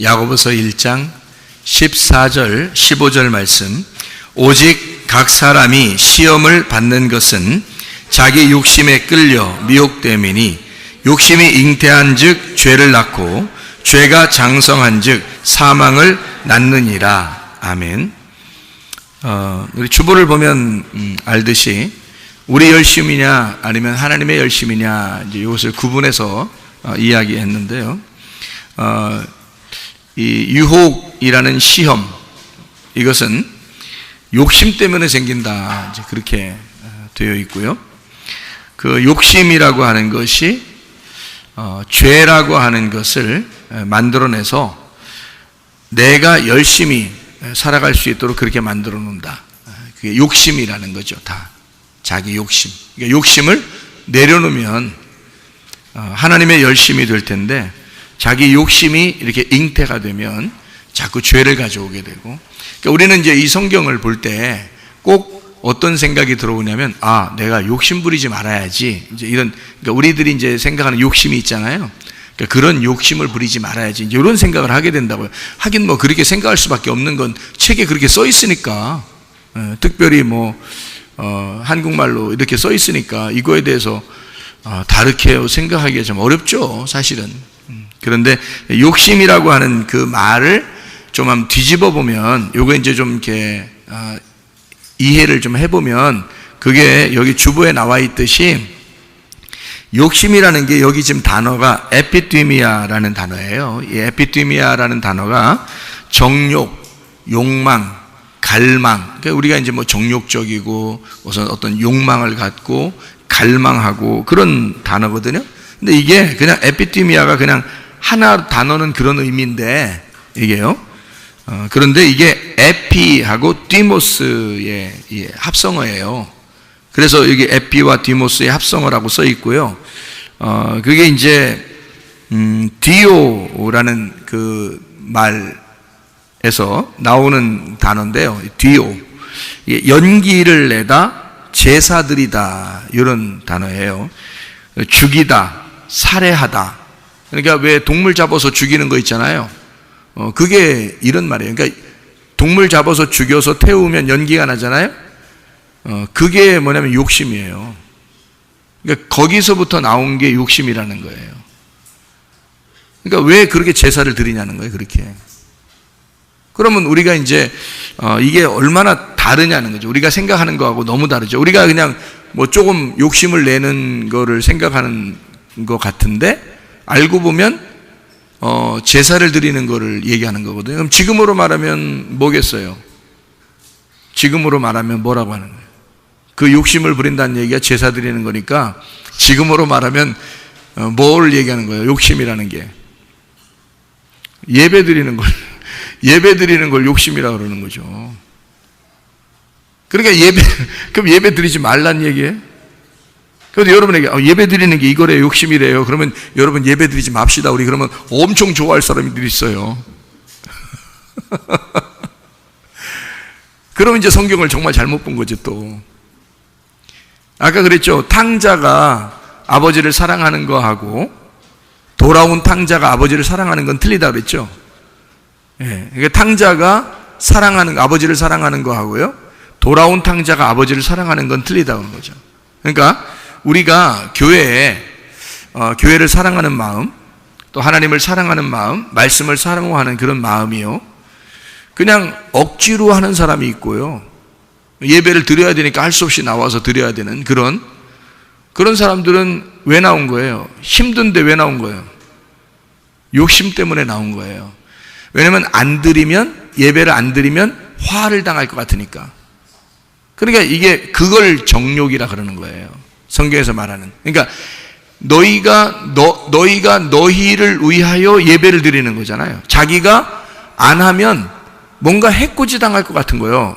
야고보서 1장 14절 15절 말씀. 오직 각 사람이 시험을 받는 것은 자기 욕심에 끌려 미혹됨이니 욕심이 잉태한 즉 죄를 낳고 죄가 장성한 즉 사망을 낳느니라. 아멘. 우리 주보를 보면 알듯이 우리 열심이냐 아니면 하나님의 열심이냐 이제 이것을 구분해서 이야기했는데요. 이 유혹이라는 시험, 이것은 욕심 때문에 생긴다, 이제 그렇게 되어 있고요. 그 욕심이라고 하는 것이 죄라고 하는 것을 만들어내서 내가 열심히 살아갈 수 있도록 그렇게 만들어 놓는다. 그게 욕심이라는 거죠. 다 자기 욕심. 그러니까 욕심을 내려놓으면 하나님의 열심이 될 텐데, 자기 욕심이 이렇게 잉태가 되면 자꾸 죄를 가져오게 되고. 그러니까 우리는 이제 이 성경을 볼 때 꼭 어떤 생각이 들어오냐면, 내가 욕심 부리지 말아야지, 이제 이런, 그러니까 우리들이 이제 생각하는 욕심이 있잖아요. 그러니까 그런 욕심을 부리지 말아야지, 이제 이런 생각을 하게 된다고요. 하긴 뭐 그렇게 생각할 수밖에 없는 건 책에 그렇게 써 있으니까, 특별히 뭐 한국말로 이렇게 써 있으니까 이거에 대해서 다르게 생각하기가 좀 어렵죠, 사실은. 그런데 욕심이라고 하는 그 말을 좀 한번 뒤집어 보면, 요거 이제 좀 이렇게 이해를 좀 해보면, 그게 여기 주보에 나와 있듯이 욕심이라는 게, 여기 지금 단어가 에피디미아라는 단어예요. 이 에피디미아라는 단어가 정욕, 욕망, 갈망, 그러니까 우리가 이제 뭐 정욕적이고 우선 어떤 욕망을 갖고 갈망하고 그런 단어거든요. 근데 이게 그냥 에피디미아가 그냥 하나 단어는 그런 의미인데, 이게요. 그런데 이게 에피하고 디모스의 합성어예요. 그래서 여기 에피와 디모스의 합성어라고 써 있고요. 그게 이제 디오라는 그 말에서 나오는 단어인데요. 디오, 연기를 내다, 제사드리다, 이런 단어예요. 죽이다, 살해하다. 그러니까 왜 동물 잡아서 죽이는 거 있잖아요. 그게 이런 말이에요. 그러니까 동물 잡아서 죽여서 태우면 연기가 나잖아요. 그게 뭐냐면 욕심이에요. 그러니까 거기서부터 나온 게 욕심이라는 거예요. 그러니까 왜 그렇게 제사를 드리냐는 거예요, 그렇게. 그러면 우리가 이제 이게 얼마나 다르냐는 거죠. 우리가 생각하는 거하고 너무 다르죠. 우리가 그냥 뭐 조금 욕심을 내는 거를 생각하는 것 같은데, 알고 보면 제사를 드리는 거를 얘기하는 거거든요. 그럼 지금으로 말하면 뭐겠어요? 지금으로 말하면 뭐라고 하는 거예요? 그 욕심을 부린다는 얘기가 제사 드리는 거니까, 지금으로 말하면 뭘 얘기하는 거예요? 욕심이라는 게 예배 드리는 걸 욕심이라고 그러는 거죠. 그러니까 그럼 예배 드리지 말란 얘기예요? 그런데 여러분에게 예배 드리는 게 이거래요, 욕심이래요. 그러면 여러분 예배 드리지 맙시다. 우리 그러면 엄청 좋아할 사람들이 있어요. 그러면 이제 성경을 정말 잘못 본 거죠, 또. 아까 그랬죠. 탕자가 아버지를 사랑하는 거하고 돌아온 탕자가 아버지를 사랑하는 건 틀리다 그랬죠. 그러니까 탕자가 아버지를 사랑하는 거하고요, 돌아온 탕자가 아버지를 사랑하는 건 틀리다 그런 거죠. 그러니까 우리가 교회를 사랑하는 마음, 또 하나님을 사랑하는 마음, 말씀을 사랑하는 그런 마음이요, 그냥 억지로 하는 사람이 있고요, 예배를 드려야 되니까 할 수 없이 나와서 드려야 되는 그런 사람들은 왜 나온 거예요? 힘든데 왜 나온 거예요? 욕심 때문에 나온 거예요. 왜냐면 예배를 안 드리면 화를 당할 것 같으니까. 그러니까 그걸 정욕이라 그러는 거예요, 성경에서 말하는. 그러니까 너희가 너희를 위하여 예배를 드리는 거잖아요. 자기가 안 하면 뭔가 해코지 당할 것 같은 거예요.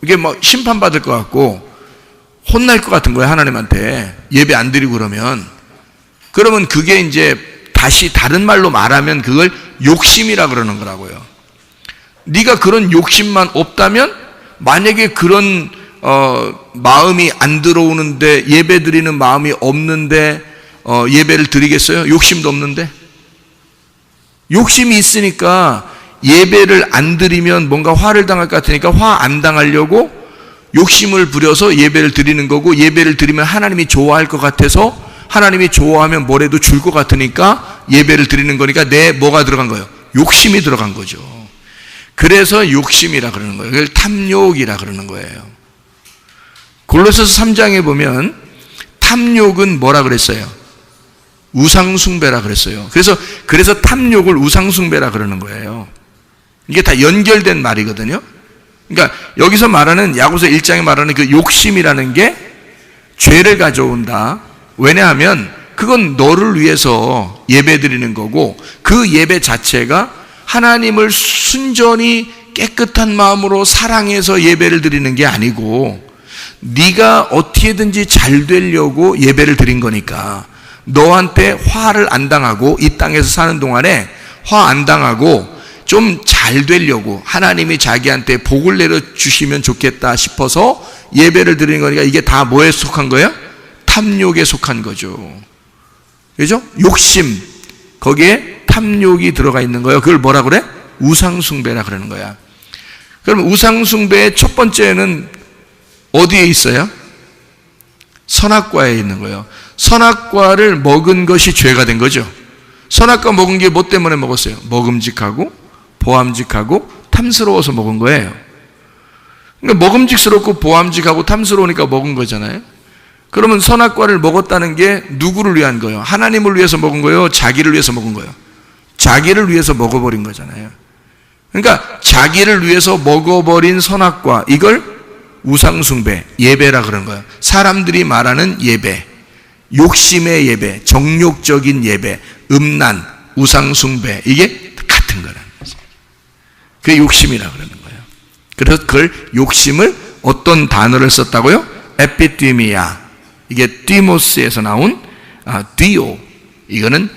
이게 뭐 심판받을 것 같고 혼날 것 같은 거예요, 하나님한테. 예배 안 드리고 그러면 그게 이제 다시 다른 말로 말하면 그걸 욕심이라 그러는 거라고요. 네가 그런 욕심만 없다면, 만약에 그런 마음이 안 들어오는데, 예배 드리는 마음이 없는데 예배를 드리겠어요? 욕심도 없는데? 욕심이 있으니까 예배를 안 드리면 뭔가 화를 당할 것 같으니까 화 안 당하려고 욕심을 부려서 예배를 드리는 거고, 예배를 드리면 하나님이 좋아할 것 같아서 하나님이 좋아하면 뭐래도 줄 것 같으니까 예배를 드리는 거니까 내 뭐가 들어간 거예요? 욕심이 들어간 거죠. 그래서 욕심이라 그러는 거예요. 그걸 탐욕이라 그러는 거예요. 골로새서 3장에 보면 탐욕은 뭐라 그랬어요? 우상숭배라 그랬어요. 그래서 탐욕을 우상숭배라 그러는 거예요. 이게 다 연결된 말이거든요. 그러니까 여기서 말하는, 야고보서 1장에 말하는 그 욕심이라는 게 죄를 가져온다. 왜냐하면 그건 너를 위해서 예배 드리는 거고, 그 예배 자체가 하나님을 순전히 깨끗한 마음으로 사랑해서 예배를 드리는 게 아니고, 네가 어떻게든지 잘 되려고 예배를 드린 거니까, 너한테 화를 안 당하고 이 땅에서 사는 동안에 화 안 당하고 좀 잘 되려고 하나님이 자기한테 복을 내려주시면 좋겠다 싶어서 예배를 드리는 거니까, 이게 다 뭐에 속한 거예요? 탐욕에 속한 거죠. 그죠? 욕심, 거기에 탐욕이 들어가 있는 거예요. 그걸 뭐라 그래? 우상숭배라 그러는 거야. 그럼 우상숭배의 첫 번째는 어디에 있어요? 선악과에 있는 거예요. 선악과를 먹은 것이 죄가 된 거죠. 선악과 먹은 게 뭐 때문에 먹었어요? 먹음직하고 보암직하고 탐스러워서 먹은 거예요. 그러니까 먹음직스럽고 보암직하고 탐스러우니까 먹은 거잖아요. 그러면 선악과를 먹었다는 게 누구를 위한 거예요? 하나님을 위해서 먹은 거예요? 자기를 위해서 먹은 거예요? 자기를 위해서 먹어버린 거잖아요. 그러니까 자기를 위해서 먹어버린 선악과, 이걸 우상숭배, 예배라 그런 거예요. 사람들이 말하는 예배, 욕심의 예배, 정욕적인 예배, 음란, 우상숭배, 이게 같은 거라는 거죠. 그게 욕심이라 그러는 거예요. 그래서 그걸 욕심을 어떤 단어를 썼다고요? 에피디미아. 이게 디모스에서 나온 디오. 이거는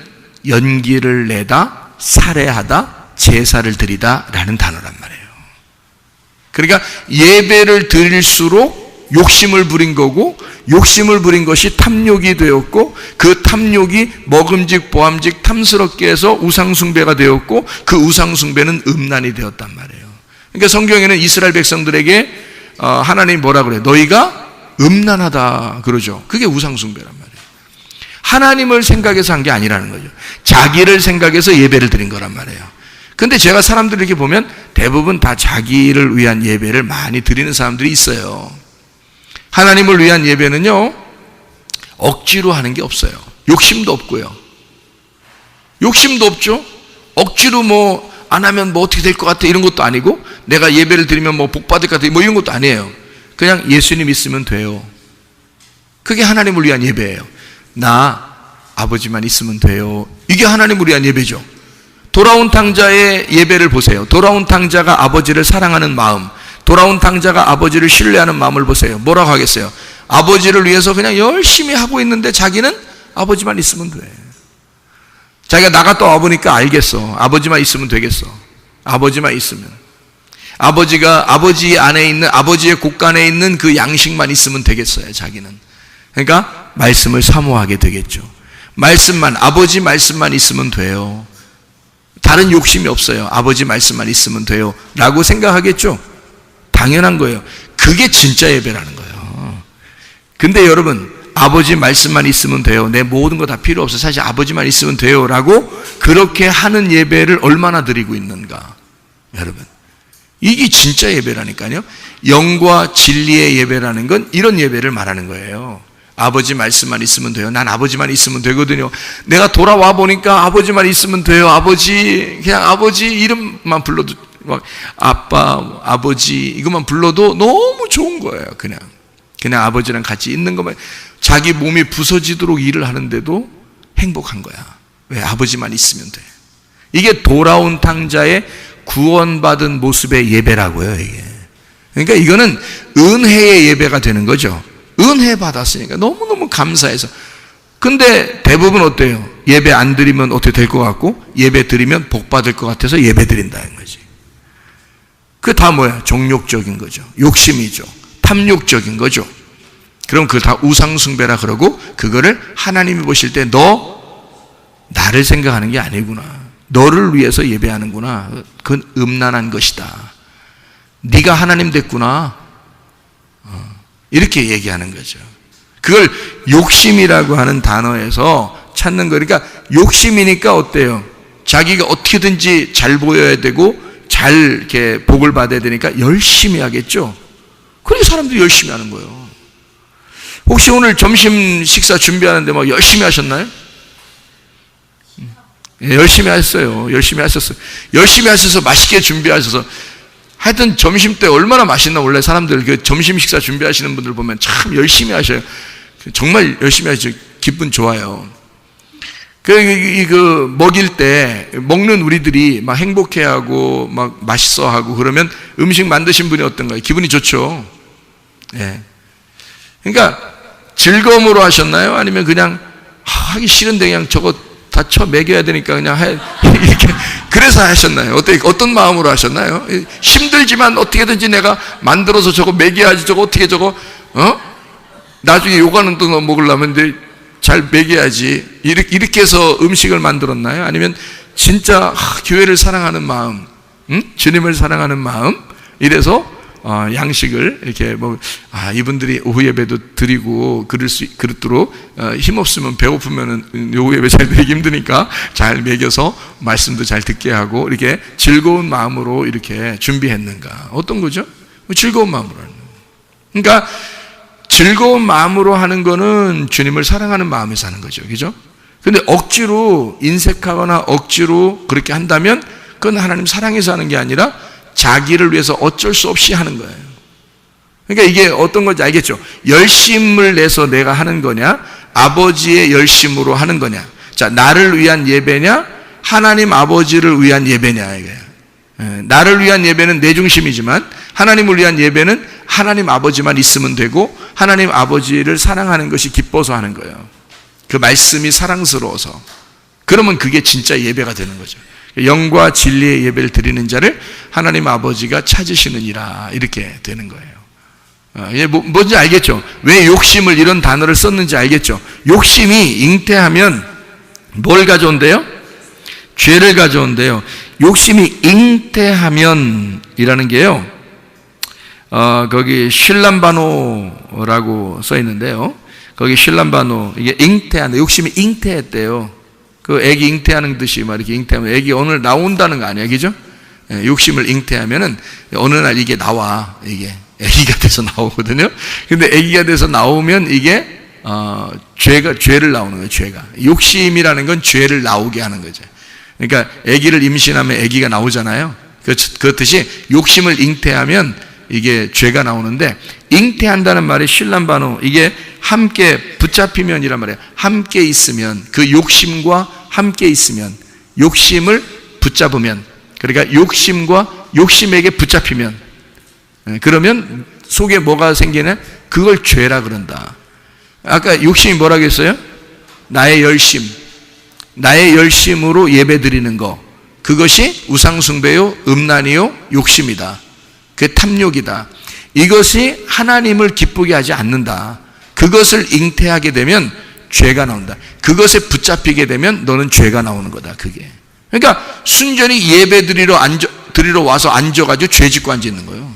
연기를 내다, 살해하다, 제사를 드리다 라는 단어란 말이에요. 그러니까 예배를 드릴수록 욕심을 부린 거고, 욕심을 부린 것이 탐욕이 되었고, 그 탐욕이 먹음직 보암직 탐스럽게 해서 우상숭배가 되었고, 그 우상숭배는 음란이 되었단 말이에요. 그러니까 성경에는 이스라엘 백성들에게 하나님이 뭐라 그래요? 너희가 음란하다 그러죠. 그게 우상숭배란 말이에요. 하나님을 생각해서 한 게 아니라는 거죠. 자기를 생각해서 예배를 드린 거란 말이에요. 근데 제가 사람들 이렇게 보면 대부분 다 자기를 위한 예배를 많이 드리는 사람들이 있어요. 하나님을 위한 예배는요, 억지로 하는 게 없어요. 욕심도 없고요. 욕심도 없죠. 억지로 뭐 안 하면 뭐 어떻게 될 것 같아 이런 것도 아니고, 내가 예배를 드리면 뭐 복 받을 것 같아 뭐 이런 것도 아니에요. 그냥 예수님 있으면 돼요. 그게 하나님을 위한 예배예요. 나 아버지만 있으면 돼요. 이게 하나님을 위한 예배죠. 돌아온 탕자의 예배를 보세요. 돌아온 탕자가 아버지를 사랑하는 마음, 돌아온 탕자가 아버지를 신뢰하는 마음을 보세요. 뭐라고 하겠어요? 아버지를 위해서 그냥 열심히 하고 있는데 자기는 아버지만 있으면 돼. 자기가 나갔다 와보니까 알겠어. 아버지만 있으면 되겠어. 아버지만 있으면. 아버지가 아버지 안에 있는, 아버지의 곳간에 있는 그 양식만 있으면 되겠어요, 자기는. 그러니까 말씀을 사모하게 되겠죠. 말씀만, 아버지 말씀만 있으면 돼요. 다른 욕심이 없어요. 아버지 말씀만 있으면 돼요 라고 생각하겠죠. 당연한 거예요. 그게 진짜 예배라는 거예요. 근데 여러분, 아버지 말씀만 있으면 돼요, 내 모든 거 다 필요 없어, 사실 아버지만 있으면 돼요 라고 그렇게 하는 예배를 얼마나 드리고 있는가. 여러분, 이게 진짜 예배라니까요. 영과 진리의 예배라는 건 이런 예배를 말하는 거예요. 아버지 말씀만 있으면 돼요. 난 아버지만 있으면 되거든요. 내가 돌아와 보니까 아버지만 있으면 돼요. 아버지, 그냥 아버지 이름만 불러도, 막 아빠, 아버지 이것만 불러도 너무 좋은 거예요. 그냥 아버지랑 같이 있는 것만. 자기 몸이 부서지도록 일을 하는데도 행복한 거야. 왜? 아버지만 있으면 돼. 이게 돌아온 탕자의 구원받은 모습의 예배라고요, 이게. 그러니까 이거는 은혜의 예배가 되는 거죠. 은혜 받았으니까 너무너무 감사해서. 근데 대부분 어때요? 예배 안 드리면 어떻게 될 것 같고, 예배 드리면 복 받을 것 같아서 예배 드린다는 거지. 그게 다 뭐야? 정욕적인 거죠. 욕심이죠. 탐욕적인 거죠. 그럼 그걸 다 우상숭배라 그러고, 그거를 하나님이 보실 때 너 나를 생각하는 게 아니구나, 너를 위해서 예배하는구나. 그건 음란한 것이다. 네가 하나님 됐구나. 이렇게 얘기하는 거죠. 그걸 욕심이라고 하는 단어에서 찾는 거. 그러니까 욕심이니까 어때요? 자기가 어떻게든지 잘 보여야 되고 잘 이렇게 복을 받아야 되니까 열심히 하겠죠. 그러니까 사람들이 열심히 하는 거예요. 혹시 오늘 점심 식사 준비하는데 막 열심히 하셨나요? 예, 열심히 하셨어요. 열심히 하셨어요. 열심히 하셔서 맛있게 준비하셔서 하여튼 점심 때 얼마나 맛있나. 원래 사람들 그 점심 식사 준비하시는 분들 보면 참 열심히 하셔요. 정말 열심히 하시죠. 기분 좋아요. 그 먹일 때 먹는 우리들이 막 행복해하고 막 맛있어하고 그러면 음식 만드신 분이 어떤가요? 기분이 좋죠. 예. 그러니까 즐거움으로 하셨나요? 아니면 그냥 하기 싫은데 그냥 저거 다 쳐 먹여야 되니까 그냥 이렇게 그래서 하셨나요? 어떤 마음으로 하셨나요? 힘들지만 어떻게든지 내가 만들어서 저거 먹여야지. 저거 어떻게 저거 나중에 요가는 또 먹으려면 잘 먹여야지. 이렇게 해서 음식을 만들었나요? 아니면 진짜 교회를 사랑하는 마음, 주님을 사랑하는 마음, 이래서 양식을 이렇게 이분들이 오후 예배도 드리고 그릇도록 힘없으면 배고프면은 오후 예배 잘 드리기 힘드니까 잘 먹여서 말씀도 잘 듣게 하고 이렇게 즐거운 마음으로 이렇게 준비했는가? 어떤 거죠? 즐거운 마음으로 하는 거예요. 그러니까 즐거운 마음으로 하는 거는 주님을 사랑하는 마음에서 하는 거죠. 그죠? 근데 억지로 인색하거나 억지로 그렇게 한다면 그건 하나님 사랑해서 하는 게 아니라 자기를 위해서 어쩔 수 없이 하는 거예요. 그러니까 이게 어떤 건지 알겠죠? 열심을 내서 내가 하는 거냐? 아버지의 열심으로 하는 거냐? 자, 나를 위한 예배냐? 하나님 아버지를 위한 예배냐? 이게. 나를 위한 예배는 내 중심이지만 하나님을 위한 예배는 하나님 아버지만 있으면 되고 하나님 아버지를 사랑하는 것이 기뻐서 하는 거예요. 그 말씀이 사랑스러워서. 그러면 그게 진짜 예배가 되는 거죠. 영과 진리의 예배를 드리는 자를 하나님 아버지가 찾으시느니라, 이렇게 되는 거예요. 뭔지 알겠죠? 왜 욕심을 이런 단어를 썼는지 알겠죠? 욕심이 잉태하면 뭘 가져온대요? 죄를 가져온대요. 욕심이 잉태하면 이라는 게요, 거기 슐람바노라고 써 있는데요. 거기 슐람바노, 이게 잉태하는, 욕심이 잉태했대요. 그 애기 잉태하는 듯이 막 이렇게 잉태하면 애기 오늘 나온다는 거 아니야, 그죠? 욕심을 잉태하면은 어느 날 이게 나와, 이게 애기가 돼서 나오거든요. 근데 애기가 돼서 나오면 이게 죄를 나오는 거예요. 죄가. 욕심이라는 건 죄를 나오게 하는 거죠. 그러니까 애기를 임신하면 애기가 나오잖아요. 그렇듯이 욕심을 잉태하면 이게 죄가 나오는데, 잉태한다는 말이 슐람바노, 이게 함께 붙잡히면이란 말이에요. 함께 있으면, 그 욕심과 함께 있으면, 욕심을 붙잡으면, 그러니까 욕심과 욕심에게 붙잡히면, 그러면 속에 뭐가 생기냐? 그걸 죄라 그런다. 아까 욕심이 뭐라고 했어요? 나의 열심, 나의 열심으로 예배 드리는 거, 그것이 우상숭배요, 음란이요, 욕심이다. 그게 탐욕이다. 이것이 하나님을 기쁘게 하지 않는다. 그것을 잉태하게 되면 죄가 나온다. 그것에 붙잡히게 되면 너는 죄가 나오는 거다. 그게. 그러니까 순전히 예배 드리러 와서 앉아가지고 죄 짓고 앉아 있는 거예요.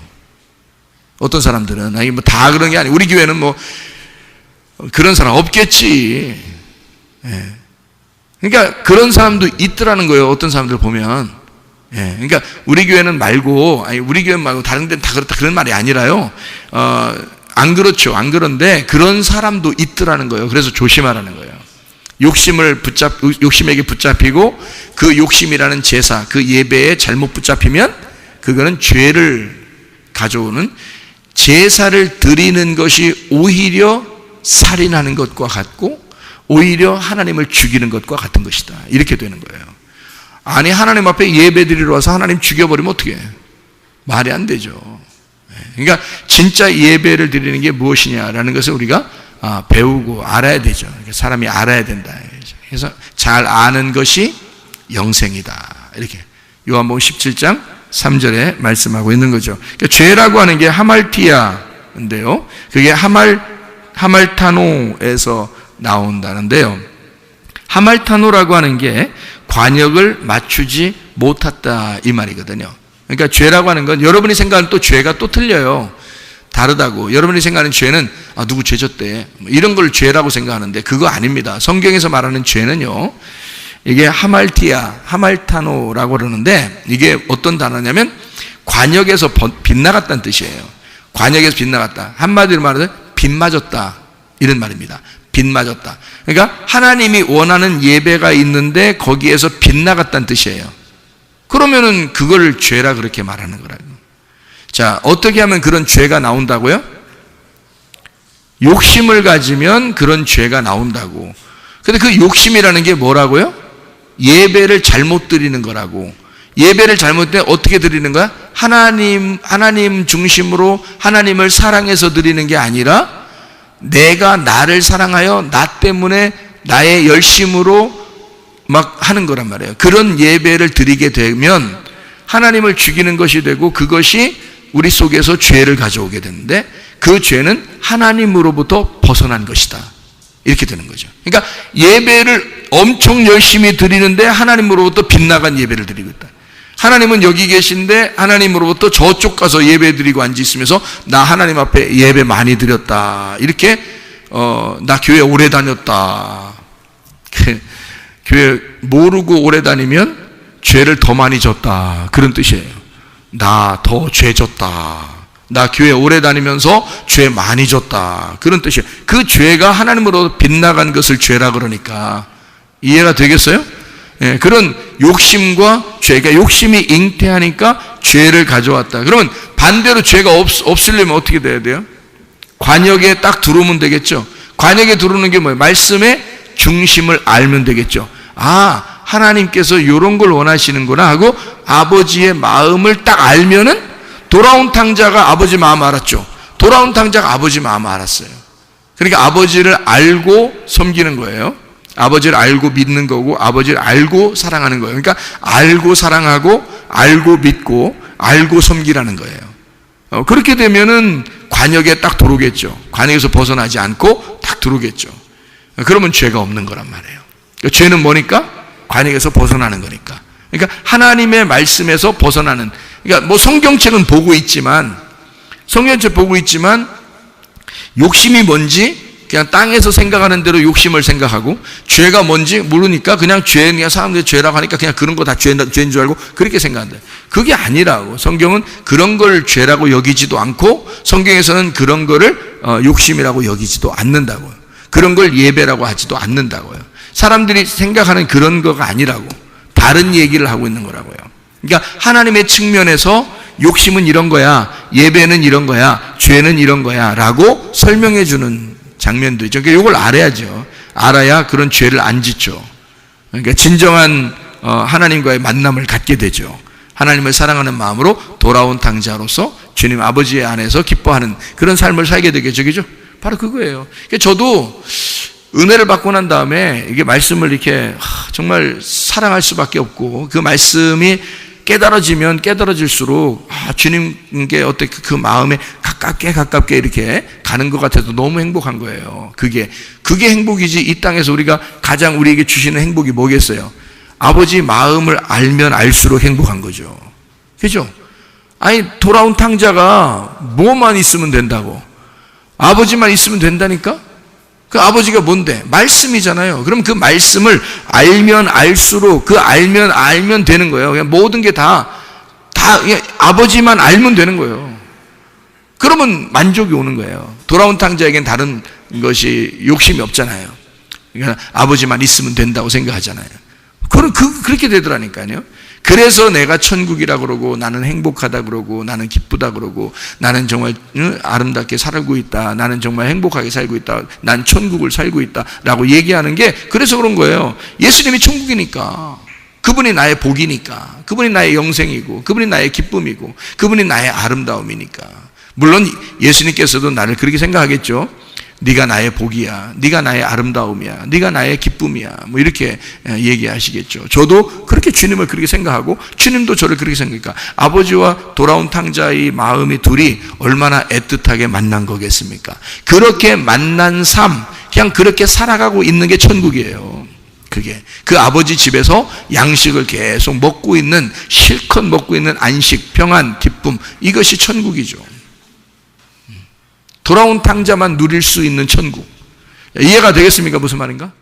어떤 사람들은, 아니 뭐 다 그런 게 아니고, 우리 교회는 뭐 그런 사람 없겠지. 예. 그러니까 그런 사람도 있더라는 거예요. 어떤 사람들 보면. 예, 그러니까 우리 교회는 말고, 아니 우리 교회 말고 다른 데는 다 그렇다 그런 말이 아니라요. 안 그렇죠. 안 그런데 그런 사람도 있더라는 거예요. 그래서 조심하라는 거예요. 욕심에게 붙잡히고 그 욕심이라는 제사, 그 예배에 잘못 붙잡히면 그거는 죄를 가져오는, 제사를 드리는 것이 오히려 살인하는 것과 같고 오히려 하나님을 죽이는 것과 같은 것이다. 이렇게 되는 거예요. 아니 하나님 앞에 예배 드리러 와서 하나님 죽여버리면 어떻게 해? 말이 안 되죠. 그러니까 진짜 예배를 드리는 게 무엇이냐라는 것을 우리가 배우고 알아야 되죠. 사람이 알아야 된다. 그래서 잘 아는 것이 영생이다. 이렇게 요한복음 17장 3절에 말씀하고 있는 거죠. 그러니까 죄라고 하는 게 하말티아인데요, 그게 하말타노에서 나온다는데요, 하말타노라고 하는 게 관역을 맞추지 못했다 이 말이거든요. 그러니까 죄라고 하는 건 여러분이 생각하는 또 죄가 또 틀려요. 다르다고. 여러분이 생각하는 죄는 누구 죄 졌대 이런 걸 죄라고 생각하는데 그거 아닙니다. 성경에서 말하는 죄는요, 이게 하말티아, 하말타노라고 그러는데 이게 어떤 단어냐면 관역에서 빗나갔다는 뜻이에요. 관역에서 빗나갔다. 한마디로 말해서 빗 맞았다 이런 말입니다. 빗 맞았다. 그러니까 하나님이 원하는 예배가 있는데 거기에서 빗나갔다는 뜻이에요. 그러면은 그걸 죄라 그렇게 말하는 거라고. 자, 어떻게 하면 그런 죄가 나온다고요? 욕심을 가지면 그런 죄가 나온다고. 근데 그 욕심이라는 게 뭐라고요? 예배를 잘못 드리는 거라고. 예배를 잘못 때 어떻게 드리는 거야? 하나님 중심으로 하나님을 사랑해서 드리는 게 아니라 내가 나를 사랑하여 나 때문에 나의 열심으로 막 하는 거란 말이에요. 그런 예배를 드리게 되면 하나님을 죽이는 것이 되고 그것이 우리 속에서 죄를 가져오게 되는데 그 죄는 하나님으로부터 벗어난 것이다 이렇게 되는 거죠. 그러니까 예배를 엄청 열심히 드리는데 하나님으로부터 빗나간 예배를 드리고 있다. 하나님은 여기 계신데 하나님으로부터 저쪽 가서 예배 드리고 앉아 있으면서 나 하나님 앞에 예배 많이 드렸다 이렇게 나 교회 오래 다녔다. 교회 모르고 오래 다니면 죄를 더 많이 졌다 그런 뜻이에요. 나 더 죄 졌다. 나 교회 오래 다니면서 죄 많이 졌다 그런 뜻이에요. 그 죄가 하나님으로 빗나간 것을 죄라 그러니까 이해가 되겠어요? 예, 그런 욕심과 죄가 욕심이 잉태하니까 죄를 가져왔다. 그러면 반대로 죄가 없으려면 어떻게 돼야 돼요? 관역에 딱 들어오면 되겠죠. 관역에 들어오는 게 뭐예요? 말씀의 중심을 알면 되겠죠. 하나님께서 이런 걸 원하시는구나 하고 아버지의 마음을 딱 알면은 돌아온 탕자가 아버지 마음 알았죠. 돌아온 탕자가 아버지 마음 알았어요. 그러니까 아버지를 알고 섬기는 거예요. 아버지를 알고 믿는 거고 아버지를 알고 사랑하는 거예요. 그러니까 알고 사랑하고 알고 믿고 알고 섬기라는 거예요. 그렇게 되면은 관역에 딱 들어오겠죠. 관역에서 벗어나지 않고 딱 들어오겠죠. 그러면 죄가 없는 거란 말이에요. 그러니까 죄는 뭐니까? 관역에서 벗어나는 거니까. 그러니까 하나님의 말씀에서 벗어나는. 그러니까 뭐 성경책은 보고 있지만 욕심이 뭔지 그냥 땅에서 생각하는 대로 욕심을 생각하고 죄가 뭔지 모르니까 그냥 사람들이 죄라고 하니까 그냥 그런 거 다 죄인 줄 알고 그렇게 생각한다. 그게 아니라고. 성경은 그런 걸 죄라고 여기지도 않고 성경에서는 그런 거를 욕심이라고 여기지도 않는다고요. 그런 걸 예배라고 하지도 않는다고요. 사람들이 생각하는 그런 거가 아니라고. 다른 얘기를 하고 있는 거라고요. 그러니까 하나님의 측면에서 욕심은 이런 거야, 예배는 이런 거야, 죄는 이런 거야 라고 설명해 주는 장면도 있죠. 그러니까 이걸 알아야죠. 알아야 그런 죄를 안 짓죠. 그러니까 진정한 하나님과의 만남을 갖게 되죠. 하나님을 사랑하는 마음으로 돌아온 탕자로서 주님 아버지의 안에서 기뻐하는 그런 삶을 살게 되겠죠. 그죠? 바로 그거예요. 그러니까 저도 은혜를 받고 난 다음에 이게 말씀을 이렇게 정말 사랑할 수밖에 없고 그 말씀이 깨달아지면 깨달아질수록 주님께 어떻게 그 마음에 가깝게 이렇게 가는 것 같아서 너무 행복한 거예요. 그게 행복이지. 이 땅에서 우리가 가장 우리에게 주시는 행복이 뭐겠어요? 아버지 마음을 알면 알수록 행복한 거죠. 그죠? 돌아온 탕자가 뭐만 있으면 된다고? 아버지만 있으면 된다니까? 그 아버지가 뭔데? 말씀이잖아요. 그럼 그 말씀을 알면 알수록 알면 되는 거예요. 그냥 모든 게 다 아버지만 알면 되는 거예요. 그러면 만족이 오는 거예요. 돌아온 탕자에겐 다른 것이 욕심이 없잖아요. 그러니까 아버지만 있으면 된다고 생각하잖아요. 그렇게 되더라니까요. 그래서 내가 천국이라 그러고 나는 행복하다 그러고 나는 기쁘다 그러고 나는 정말 아름답게 살고 있다. 나는 정말 행복하게 살고 있다. 난 천국을 살고 있다 라고 얘기하는 게 그래서 그런 거예요. 예수님이 천국이니까. 그분이 나의 복이니까. 그분이 나의 영생이고 그분이 나의 기쁨이고 그분이 나의 아름다움이니까. 물론 예수님께서도 나를 그렇게 생각하겠죠. 네가 나의 복이야. 네가 나의 아름다움이야. 네가 나의 기쁨이야. 뭐 이렇게 얘기하시겠죠. 저도 그렇게 주님을 그렇게 생각하고 주님도 저를 그렇게 생각하니까 아버지와 돌아온 탕자의 마음이 둘이 얼마나 애틋하게 만난 거겠습니까? 그렇게 만난 삶, 그냥 그렇게 살아가고 있는 게 천국이에요. 그게 그 아버지 집에서 양식을 계속 먹고 있는, 실컷 먹고 있는 안식, 평안, 기쁨, 이것이 천국이죠. 돌아온 탕자만 누릴 수 있는 천국. 이해가 되겠습니까? 무슨 말인가?